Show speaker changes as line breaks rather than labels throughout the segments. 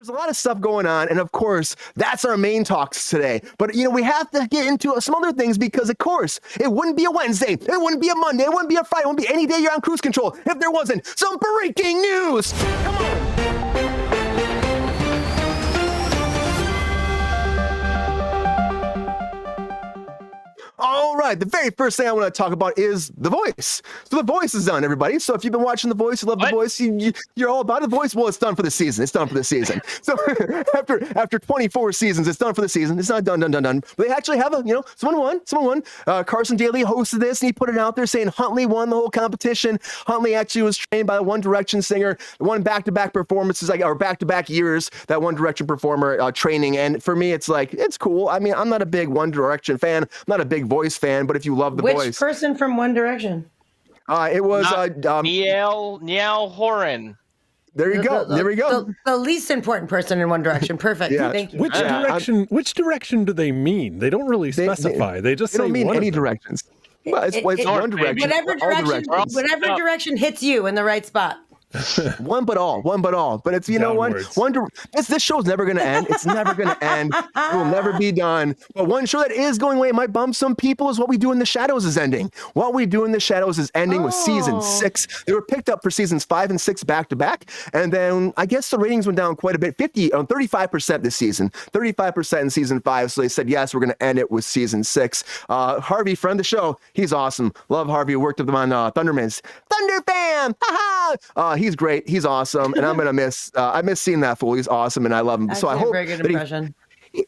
There's a lot of stuff going on, and of course, that's our main talks today. But, we have to get into some other things because, of course, it wouldn't be a Wednesday, it wouldn't be a Monday, it wouldn't be a Friday, it wouldn't be any day you're on cruise control if there wasn't some breaking news. Come on. All right, the very first thing I want to talk about is The Voice. So The Voice is done, everybody. So if you've been watching The Voice, you love The Voice, you're all about The Voice. Well, it's done for the season. It's done for the season. So after 24 seasons, it's done for the season. It's not done. But they actually have someone won. Carson Daly hosted this, and he put it out there saying Huntley won the whole competition. Huntley actually was trained by a One Direction singer, won back-to-back performances, or back-to-back years, that One Direction performer training. And for me, it's like, it's cool. I mean, I'm not a big One Direction fan. I'm not a big Voice fan, but if you love The Voice.
Which person from One Direction?
It was
Niall Horan.
There you go. There we go.
The least important person in One Direction. Perfect.
Yeah.
Thank you.
Which direction do they mean? They don't really specify. They just
don't
say
mean
one
any
of them.
directions. Well, it's One Direction.
Whatever direction hits you in the right spot.
One but all. But it's, this show's never going to end. It's never going to end. It will never be done. But one show that is going away, might bump some people, is What We Do in the Shadows is ending. What We Do in the Shadows is ending with season 6. They were picked up for seasons 5 and 6 back to back. And then I guess the ratings went down quite a bit, 35% this season, 35% in season 5. So they said, yes, we're going to end it with season 6. Harvey, friend of the show, he's awesome. Love Harvey. Worked with him on Thundermans. Thunder Fam! Ha-ha! He's great. He's awesome. And I'm going to miss, I miss seeing that fool. He's awesome. And I love him.
Actually,
so I hope
very good impression.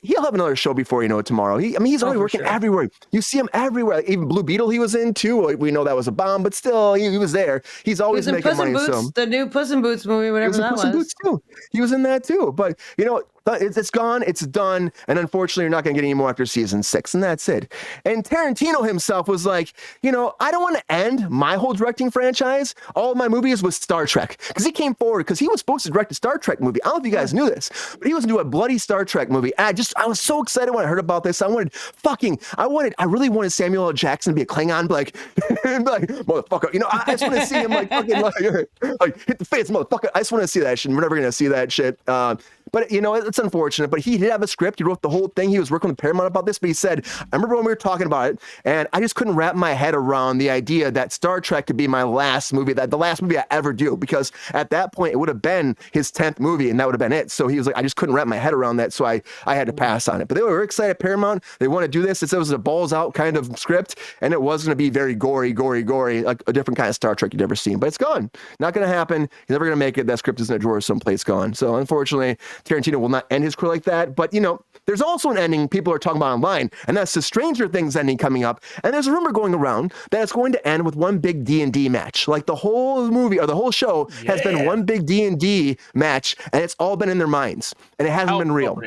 He'll have another show before you know it tomorrow. He's already working everywhere. You see him everywhere. Even Blue Beetle he was in too. We know that was a bomb, but still he was there. He's always making money.
The new Puss in Boots movie, whatever that was. Puss in Boots
too. He was in that too. But it's gone, it's done, and unfortunately you're not going to get any more after season 6, and that's it. And Tarantino himself was like, I don't want to end my whole directing franchise, all of my movies, with Star Trek, because he came forward, because he was supposed to direct a Star Trek movie. I don't know if you guys knew this, but he was going to do a bloody Star Trek movie. I was so excited when I heard about this. I really wanted Samuel L. Jackson to be a Klingon, like motherfucker, I just want to see him fucking like hit the face, motherfucker. I just want to see that shit. We're never going to see that shit. But, it's unfortunate. But he did have a script. He wrote the whole thing. He was working with Paramount about this. But he said, I remember when we were talking about it, and I just couldn't wrap my head around the idea that Star Trek could be my last movie, the last movie I ever do. Because at that point, it would have been his 10th movie, and that would have been it. So he was like, I just couldn't wrap my head around that. So I had to pass on it. But they were excited at Paramount. They want to do this. It was a balls out kind of script. And it was going to be very gory, like a different kind of Star Trek you'd ever seen. But it's gone. Not going to happen. He's never going to make it. That script is in a drawer someplace, gone. So unfortunately, Tarantino will not end his career like that. But, there's also an ending people are talking about online, and that's the Stranger Things ending coming up. And there's a rumor going around that it's going to end with one big D&D match. Like the whole movie or the whole show has been one big D&D match, and it's all been in their minds, and it hasn't been real.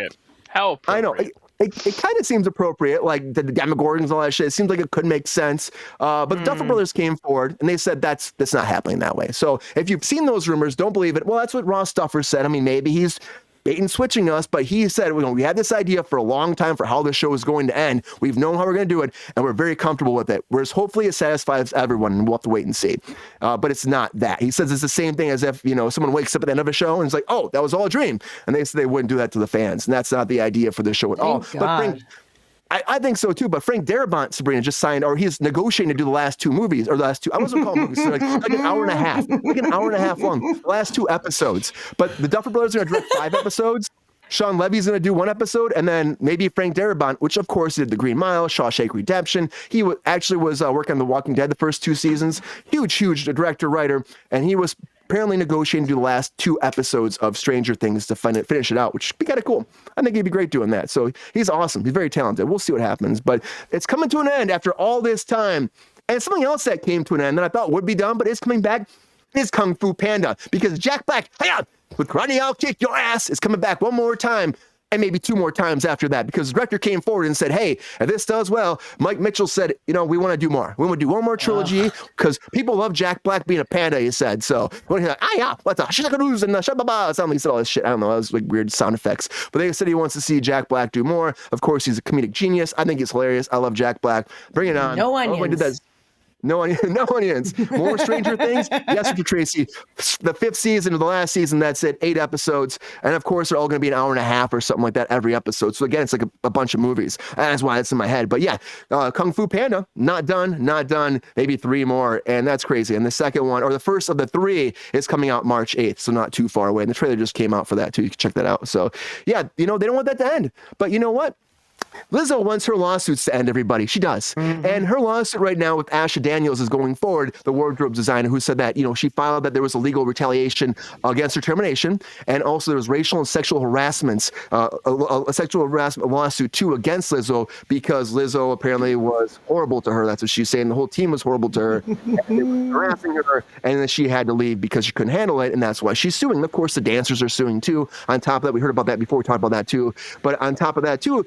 How appropriate.
I know. It kind of seems appropriate, like the Demogorgons and all that shit. It seems like it could make sense. But the Duffer Brothers came forward, and they said that's not happening that way. So if you've seen those rumors, don't believe it. Well, that's what Ross Duffer said. I mean, maybe he's bait and switching us, but he said, we had this idea for a long time for how the show is going to end. We've known how we're going to do it, and we're very comfortable with it. Whereas hopefully it satisfies everyone, and we'll have to wait and see. But it's not that. He says it's the same thing as if, someone wakes up at the end of a show and it's like, oh, that was all a dream. And they said they wouldn't do that to the fans. And that's not the idea for the show at all. But I think so too, but Frank Darabont, Sabrina, just signed, or he's negotiating to do the last 2 movies, or the last 2, I wasn't calling movies, so like an hour and a half long, the last 2 episodes. But the Duffer Brothers are going to direct 5 episodes. Sean Levy's going to do 1 episode, and then maybe Frank Darabont, which of course did The Green Mile, Shawshank Redemption. He actually was working on The Walking Dead the first 2 seasons. Huge director, writer, and he was apparently negotiating to do the last 2 episodes of Stranger Things to finish it out, which would be kind of cool. I think he'd be great doing that. So he's awesome. He's very talented. We'll see what happens. But it's coming to an end after all this time. And something else that came to an end that I thought would be done, but is coming back, is Kung Fu Panda. Because Jack Black, with Karate, I'll kick your ass, is coming back one more time. And maybe 2 more times after that, because the director came forward and said, hey, if this does well, Mike Mitchell said, we want to do more. We want to do one more trilogy, because people love Jack Black being a panda, he said. So when he's like, what's a shakaroos and shababa, sound like he said all this shit. I don't know, that was like weird sound effects. But they said he wants to see Jack Black do more. Of course, he's a comedic genius. I think he's hilarious. I love Jack Black. Bring it on.
No onions.
Did that. No onions. More Stranger Things? Yes, Mr. Tracy. The 5th season, the last season, that's it. 8 episodes. And of course, they're all going to be an hour and a half or something like that every episode. So again, it's like a bunch of movies. That's why it's in my head. But yeah, Kung Fu Panda, not done. Maybe 3 more. And that's crazy. And the second one, or the first of the 3, is coming out March 8th. So not too far away. And the trailer just came out for that too. You can check that out. So yeah, they don't want that to end. But you know what? Lizzo wants her lawsuits to end, everybody. She does. Mm-hmm. And her lawsuit right now with Asha Daniels is going forward, the wardrobe designer who said that, she filed that there was illegal retaliation against her termination. And also there was racial and sexual harassments, a sexual harassment lawsuit too against Lizzo because Lizzo apparently was horrible to her. That's what she's saying. The whole team was horrible to her. And they were harassing her. And then she had to leave because she couldn't handle it. And that's why she's suing. And of course, the dancers are suing too. On top of that, we heard about that before. We talked about that too. But on top of that too,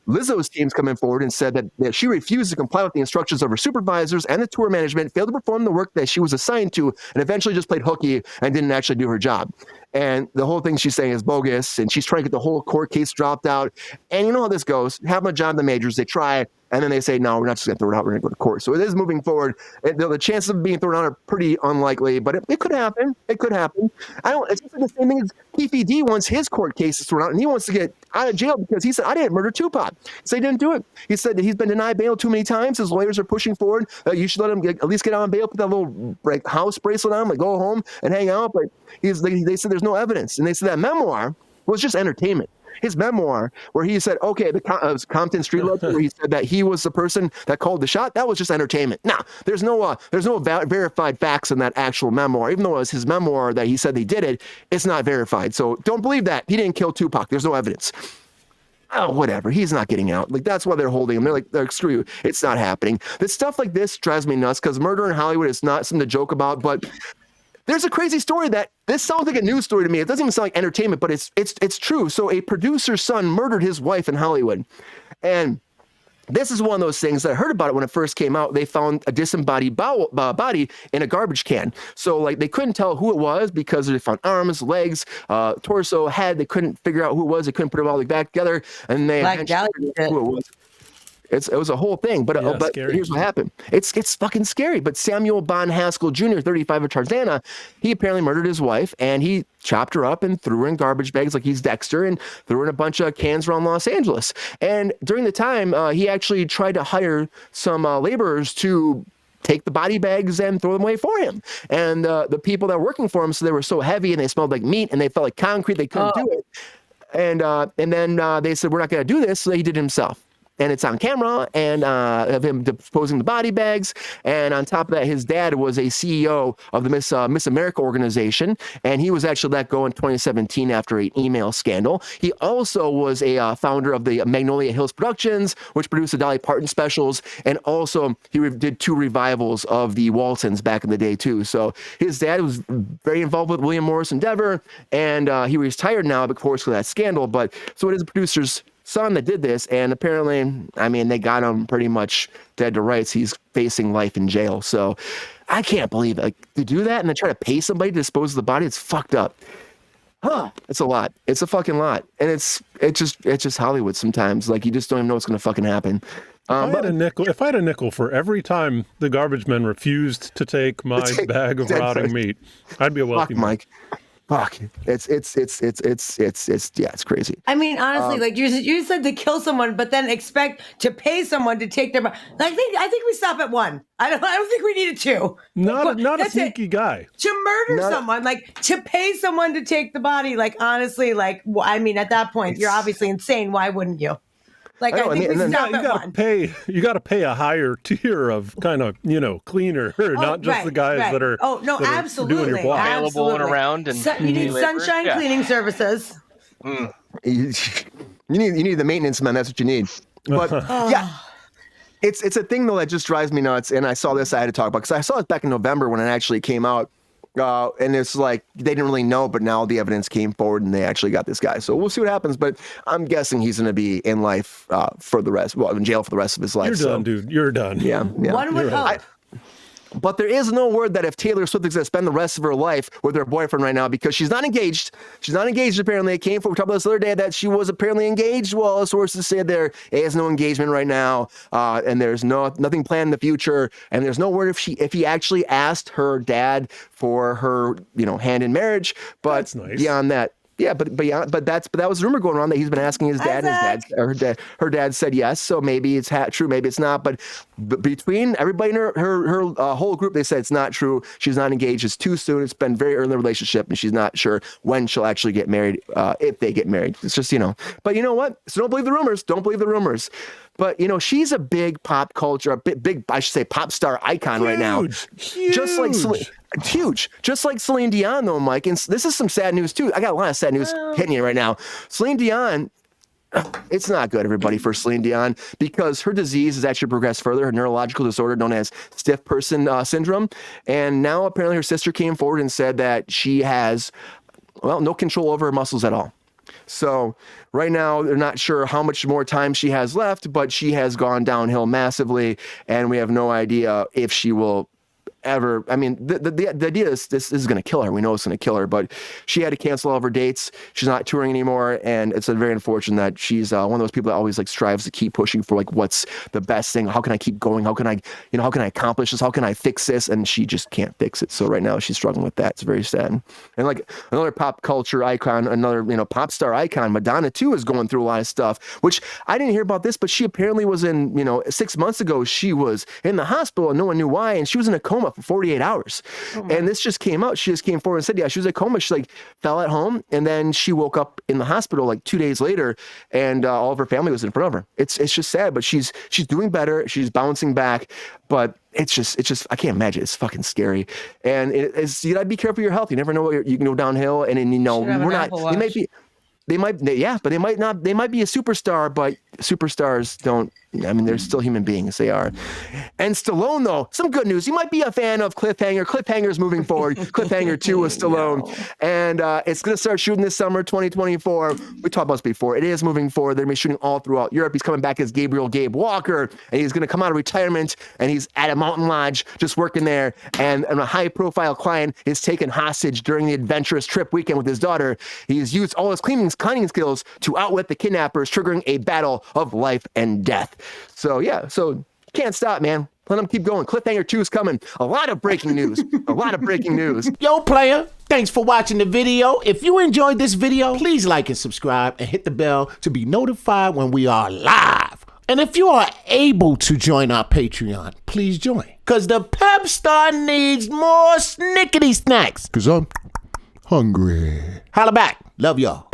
Lizzo's team's coming forward and said that she refused to comply with the instructions of her supervisors and the tour management, failed to perform the work that she was assigned to, and eventually just played hooky and didn't actually do her job. And the whole thing she's saying is bogus, and she's trying to get the whole court case dropped out. And you know how this goes. Have a job in the majors, they try, and then they say, no, we're not just going to throw it out, we're going to go to court. So it is moving forward. The chances of being thrown out are pretty unlikely, but it could happen. It could happen. It's just like the same thing as Keefe D wants his court cases thrown out, and he wants to get out of jail because he said, I didn't murder Tupac. So he didn't do it. He said that he's been denied bail too many times. His lawyers are pushing forward. You should let him at least get out on bail, put that little house bracelet on, go home and hang out. But they said there's no evidence. And they said that memoir was just entertainment. His memoir, where he said, okay, it was Compton Street Legend, where he said that he was the person that called the shot, that was just entertainment. Now, there's no verified facts in that actual memoir. Even though it was his memoir that he said he did it, it's not verified. So don't believe that. He didn't kill Tupac. There's no evidence. Oh, whatever. He's not getting out. That's why they're holding him. They're like, screw you. It's not happening. This stuff like this drives me nuts because murder in Hollywood is not something to joke about, but there's a crazy story that this sounds like a news story to me. It doesn't even sound like entertainment, but it's true. So a producer's son murdered his wife in Hollywood. And this is one of those things that I heard about it when it first came out. They found a disembodied body in a garbage can. So they couldn't tell who it was because they found arms, legs, torso, head. They couldn't figure out who it was. They couldn't put it all back together. And they figured out who it was. It was a whole thing, but here's what happened. It's fucking scary. But Samuel Bon Haskell Jr., 35 of Tarzana, he apparently murdered his wife, and he chopped her up and threw her in garbage bags like he's Dexter and threw her in a bunch of cans around Los Angeles. And during the time, he actually tried to hire some laborers to take the body bags and throw them away for him. And the people that were working for him, so they were so heavy and they smelled like meat and they felt like concrete, they couldn't do it. And then they said, we're not going to do this, so he did it himself. And it's on camera, and of him disposing the body bags. And on top of that, his dad was a CEO of the Miss America organization, and he was actually let go in 2017 after an email scandal. He also was a founder of the Magnolia Hills Productions, which produced the Dolly Parton specials, and also he did 2 revivals of the Waltons back in the day too. So his dad was very involved with William Morris Endeavor, and he retired now, of course, for that scandal. But so it is a producer's son that did this, and apparently, they got him pretty much dead to rights. He's facing life in jail. So I can't believe it. To do that and then try to pay somebody to dispose of the body, it's fucked up. It's a lot. It's a fucking lot. And it's just Hollywood sometimes. You just don't even know what's going to fucking happen.
If I had a nickel for every time the garbage men refused to take my bag of rotting meat, I'd be a wealthy man. Mike.
Fuck. It's crazy.
Honestly, you said to kill someone, but then expect to pay someone to take their. I think we stop at 1. I don't think we needed 2.
Not a sneaky guy.
To murder someone, to pay someone to take the body. Honestly, at that point, you're obviously insane. Why wouldn't you? I think we stop at 1.
You got to pay a higher tier of kind of, cleaner, not just the guys that are.
Oh no, absolutely
doing your block.
Available and around, and
you need sunshine cleaning services.
You need the maintenance man. That's what you need. But yeah. It's a thing though that just drives me nuts. And I saw this. I had to talk about because I saw it back in November when it actually came out. And it's they didn't really know, but now the evidence came forward and they actually got this guy. So we'll see what happens. But I'm guessing he's going to be in life in jail for the rest of his life.
You're done, dude. You're done.
Yeah.
One would hope.
But there is no word that if Taylor Swift is going to spend the rest of her life with her boyfriend right now, because she's not engaged. She's not engaged, apparently. It came from, we talked about this the other day, that she was apparently engaged. Well, sources say there is no engagement right now, and there's nothing planned in the future, and there's no word if he actually asked her dad for her, hand in marriage. But
that's nice.
Beyond that, yeah, but that was a rumor going around that he's been asking his dad. Her dad said yes. So maybe it's true, maybe it's not. But between everybody in her whole group, they said it's not true. She's not engaged. It's too soon. It's been very early in the relationship, and she's not sure when she'll actually get married. If they get married, it's just But you know what? So don't believe the rumors. Don't believe the rumors. But she's a big pop culture, big I should say pop star icon right now.
Huge.
Just like Celine Dion, though, Mike. And this is some sad news too. I got a lot of sad news hitting you right now. Celine Dion. It's not good, everybody, for Celine Dion, because her disease has actually progressed further, her neurological disorder known as stiff person syndrome. And now apparently her sister came forward and said that she has, no control over her muscles at all. So right now, they're not sure how much more time she has left, but she has gone downhill massively, and we have no idea if she will ever. I mean, the idea is this is going to kill her. We know it's going to kill her, but she had to cancel all of her dates. She's not touring anymore, and it's very unfortunate that she's one of those people that always strives to keep pushing for what's the best thing. How can I keep going? How can I accomplish this? How can I fix this? And she just can't fix it. So right now she's struggling with that. It's very sad. And another pop culture icon, another pop star icon, Madonna too, is going through a lot of stuff. Which I didn't hear about this, but she apparently was in 6 months ago. She was in the hospital and no one knew why, and she was in a coma for 48 hours. And this just came out. She just came forward and said, yeah, she was in a coma. She fell at home, and then she woke up in the hospital 2 days later, and all of her family was in front of her. It's just sad, but she's doing better. She's bouncing back, but it's just I can't imagine. It's fucking scary. And you gotta be careful of your health. You never know what you can go downhill, and then we're not. You might be. They might be a superstar, but superstars don't. I mean, they're still human beings. They are. And Stallone, though, some good news. You might be a fan of Cliffhanger. Cliffhanger's moving forward. Cliffhanger 2 with Stallone. And it's going to start shooting this summer, 2024. We talked about this before. It is moving forward. They're going to be shooting all throughout Europe. He's coming back as Gabe Walker, and he's going to come out of retirement, and he's at a mountain lodge just working there. And a high-profile client is taken hostage during the adventurous trip weekend with his daughter. He's used all his cleaning skills to outwit the kidnappers, triggering a battle of life and death. So can't stop, man. Let them keep going. Cliffhanger 2 is coming. A lot of breaking news.
Yo, player, thanks for watching the video. If you enjoyed this video, please like and subscribe and hit the bell to be notified when we are live. And if you are able to join our Patreon, please join. Because the pep star needs more snickety snacks. Because I'm hungry. Holla back. Love y'all.